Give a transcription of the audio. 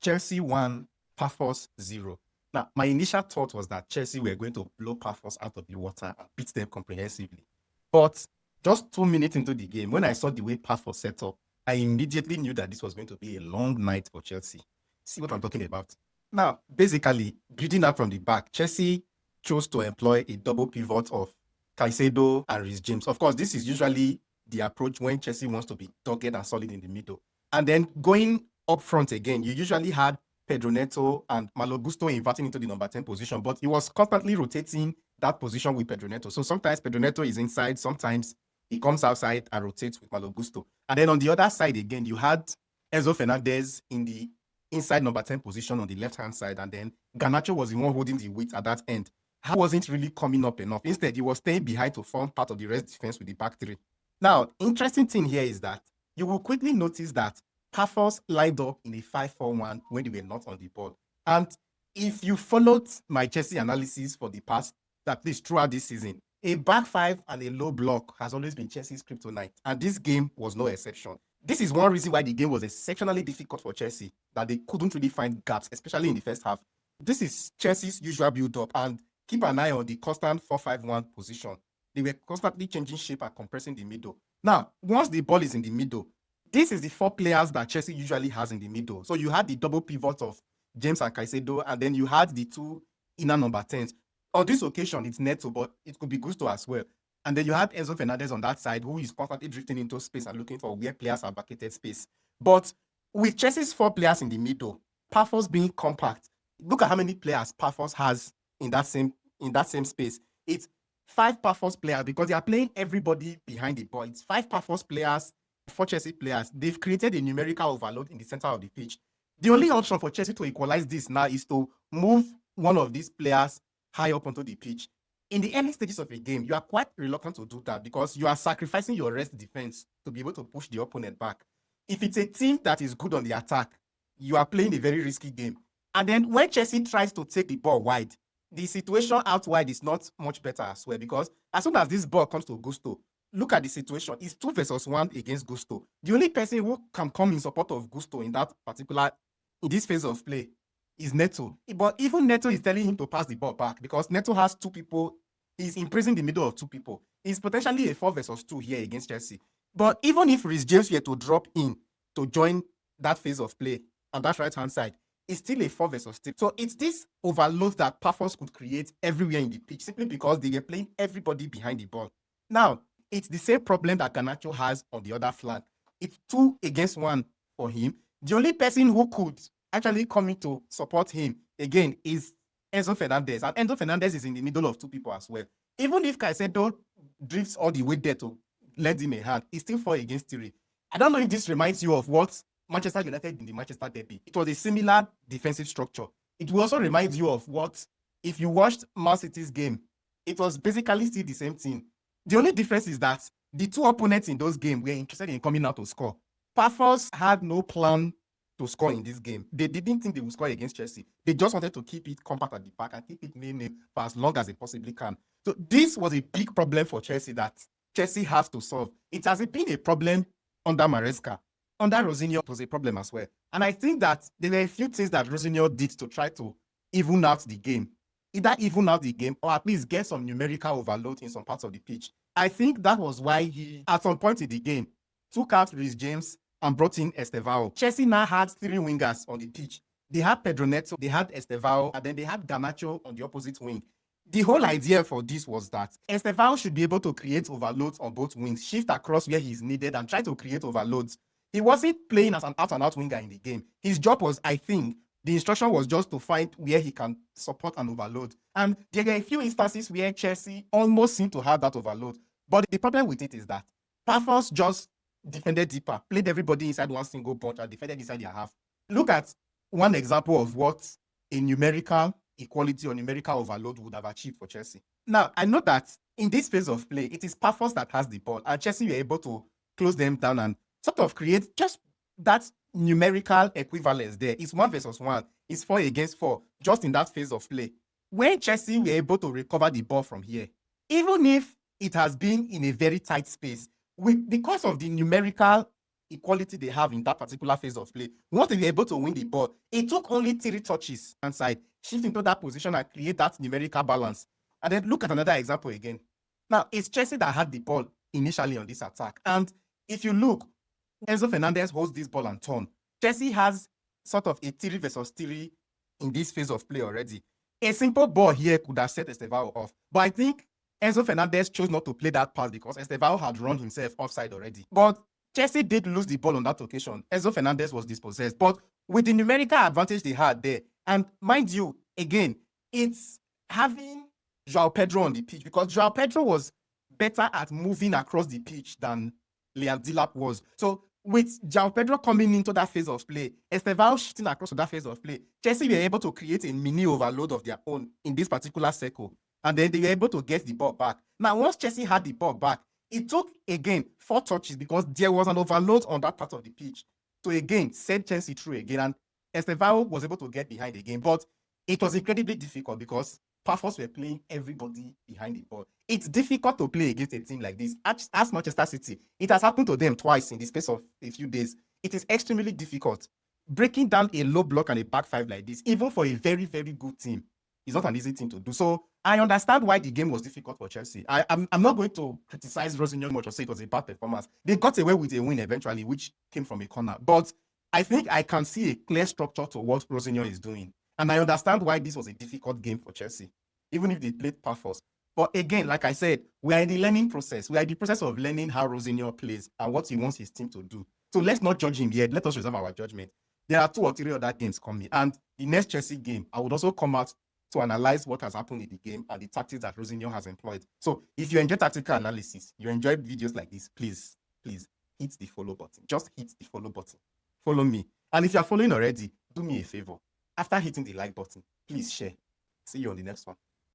Chelsea 1, Pafos 0. Now, my initial thought was that Chelsea were going to blow Pafos out of the water and beat them comprehensively. But just 2 minutes into the game, when I saw the way Pafos set up, I immediately knew that this was going to be a long night for Chelsea. See what I'm talking about? Now, basically, building up from the back, Chelsea chose to employ a double pivot of Caicedo and Reece James. Of course, this is usually the approach when Chelsea wants to be dogged and solid in the middle. And then going up front again, you usually had Pedro Neto and Malo Gusto inverting into the number 10 position, but he was constantly rotating that position with Pedro Neto. So sometimes Pedro Neto is inside, sometimes he comes outside and rotates with Malo Gusto. And then on the other side again, you had Enzo Fernandez in the inside number 10 position on the left-hand side, and then Garnacho was the one holding the weight at that end. He wasn't really coming up enough. Instead, he was staying behind to form part of the rest defense with the back three. Now, interesting thing here is that you will quickly notice that Pafos lined up in a 5-4-1 when they were not on the ball. And if you followed my Chelsea analysis for the past, at least throughout this season, a back five and a low block has always been Chelsea's kryptonite. And this game was no exception. This is one reason why the game was exceptionally difficult for Chelsea, that they couldn't really find gaps, especially in the first half. This is Chelsea's usual build-up, and keep an eye on the constant 4-5-1 position. They were constantly changing shape and compressing the middle. Now, once the ball is in the middle, this is the 4 players that Chelsea usually has in the middle. So you had the double pivot of James and Caicedo, and then you had the 2 inner number 10s. On this occasion, it's Neto, but it could be Gusto as well. And then you had Enzo Fernandez on that side, who is constantly drifting into space and looking for where players have vacated space. But with Chelsea's 4 players in the middle, Pafos being compact, look at how many players Pafos has in that same space. It's 5 Pafos players because they are playing everybody behind the ball. It's 5 Pafos players, 4 Chelsea players. They've created a numerical overload in the center of the pitch. The only option for Chelsea to equalize this now is to move one of these players high up onto the pitch. In the early stages of a game, you are quite reluctant to do that because you are sacrificing your rest defense to be able to push the opponent back. If it's a team that is good on the attack, you are playing a very risky game. And then when Chelsea tries to take the ball wide, the situation out wide is not much better as well, because as soon as this ball comes to Gusto, look at the situation. It's 2 versus 1 against Gusto. The only person who can come in support of Gusto in this phase of play is Neto. But even Neto is telling him to pass the ball back because Neto has 2 people. He's imprisoned in the middle of 2 people. He's potentially a 4 versus 2 here against Chelsea. But even if Reece James were to drop in to join that phase of play on that right-hand side, it's still a 4 versus 3. So it's this overload that Pafos could create everywhere in the pitch simply because they were playing everybody behind the ball. Now, it's the same problem that Garnacho has on the other flank. It's 2 against 1 for him. The only person who could actually come in to support him, again, is Enzo Fernandez. And Enzo Fernandez is in the middle of 2 people as well. Even if Caicedo drifts all the way there to lend him a hand, he's still 4 against 3. I don't know if this reminds you of what Manchester United in the Manchester Derby. It was a similar defensive structure. It will also remind you of what, if you watched Man City's game, it was basically still the same thing. The only difference is that the 2 opponents in those games were interested in coming out to score. Pafos had no plan to score in this game. They didn't think they would score against Chelsea. They just wanted to keep it compact at the back and keep it nil-nil for as long as they possibly can. So this was a big problem for Chelsea that Chelsea has to solve. It has been a problem under Maresca. Under Rosinho, it was a problem as well. And I think that there were a few things that Rosinho did to try to even out the game. Either even out the game or at least get some numerical overload in some parts of the pitch. I think that was why he, at some point in the game, took out Reece James and brought in Estevao. Chelsea now had 3 wingers on the pitch. They had Pedro Neto, they had Estevao, and then they had Garnacho on the opposite wing. The whole idea for this was that Estevao should be able to create overloads on both wings, shift across where he's needed and try to create overloads. He wasn't playing as an out-and-out winger in the game. His job was, I think, the instruction was just to find where he can support and overload. And there are a few instances where Chelsea almost seemed to have that overload. But the problem with it is that Pafos just defended deeper, played everybody inside one single bunch and defended inside their half. Look at one example of what a numerical equality or numerical overload would have achieved for Chelsea. Now, I know that in this phase of play, it is Pafos that has the ball, and Chelsea were able to close them down and sort of create just that numerical equivalence there. It's 1 versus 1. It's 4 against 4, just in that phase of play. When Chelsea were able to recover the ball from here, even if it has been in a very tight space, because of the numerical equality they have in that particular phase of play. Once they were able to win the ball, it took only 3 touches and side, shift into that position and create that numerical balance. And then look at another example again. Now, it's Chelsea that had the ball initially on this attack. And if you look, Enzo Fernandez holds this ball and turn. Chelsea has sort of a 3 versus 3 in this phase of play already. A simple ball here could have set Estevao off. But I think Enzo Fernandez chose not to play that pass because Estevao had run himself offside already. But Chelsea did lose the ball on that occasion. Enzo Fernandez was dispossessed. But with the numerical advantage they had there, and mind you, again, it's having João Pedro on the pitch because João Pedro was better at moving across the pitch than Liam Delap was. So with João Pedro coming into that phase of play, Estevao shifting across to that phase of play, Chelsea were able to create a mini overload of their own in this particular circle. And then they were able to get the ball back. Now, once Chelsea had the ball back, it took, again, 4 touches because there was an overload on that part of the pitch. So, again, send Chelsea through again. And Estevao was able to get behind the game. But it was incredibly difficult because Pafos were playing everybody behind the ball. It's difficult to play against a team like this. As Manchester City, it has happened to them twice in the space of a few days. It is extremely difficult. Breaking down a low block and a back five like this, even for a very, very good team, is not an easy thing to do. So I understand why the game was difficult for Chelsea. I'm not going to criticize Rosinho much or say it was a bad performance. They got away with a win eventually, which came from a corner. But I think I can see a clear structure to what Rosinho is doing. And I understand why this was a difficult game for Chelsea, even if they played Pafos. But again, like I said, we are in the learning process. We are in the process of learning how Rosinho plays and what he wants his team to do. So let's not judge him yet. Let us reserve our judgment. There are 2 or 3 other games coming. And the next Chelsea game, I would also come out to analyze what has happened in the game and the tactics that Rosinho has employed. So if you enjoy tactical analysis, you enjoy videos like this, please hit the follow button. Just hit the follow button. Follow me. And if you're following already, do me a favor. After hitting the like button, please share. See you on the next one.